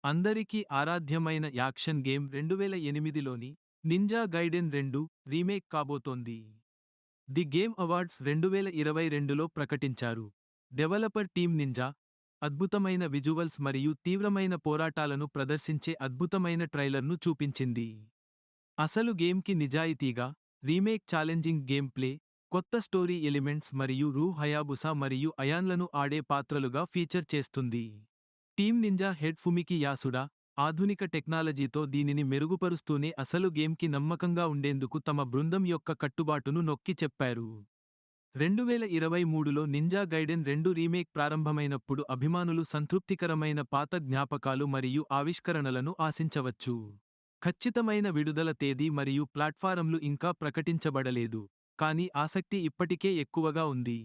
అందరికీ ఆరాధ్యమైన action game 2008లోని ninja గైడెన్ 2 remake కాబోతోంది. The game awards 2022లో ప్రకటించారు. డెవలపర్ టీమ్ నింజా అద్భుతమైన విజువల్స్ మరియు తీవ్రమైన పోరాటాలను ప్రదర్శించే అద్భుతమైన ట్రైలర్ను చూపించింది. అసలు గేమ్కి నిజాయితీగా, రీమేక్ ఛాలెంజింగ్ గేమ్ ప్లే, కొత్త స్టోరీ ఎలిమెంట్స్ మరియు రూ హయాబుసా మరియు అయాన్లను ఆడే పాత్రలుగా ఫీచర్ చేస్తుంది. టీమ్ నింజా హెడ్ ఫుమికి యాసుడా ఆధునిక టెక్నాలజీతో దీనిని మెరుగుపరుస్తూనే అసలు గేమ్కి నమ్మకంగా ఉండేందుకు తమ బృందం యొక్క కట్టుబాటును నొక్కి చెప్పారు. 2023లో నింజా గైడెన్ 2 రీమేక్ ప్రారంభమైనప్పుడు అభిమానులు సంతృప్తికరమైన పాత జ్ఞాపకాలు మరియు ఆవిష్కరణలను ఆశించవచ్చు. ఖచ్చితమైన విడుదల తేదీ మరియు ప్లాట్ఫారమ్లు ఇంకా ప్రకటించబడలేదు, కానీ ఆసక్తి ఇప్పటికే ఎక్కువగా ఉంది.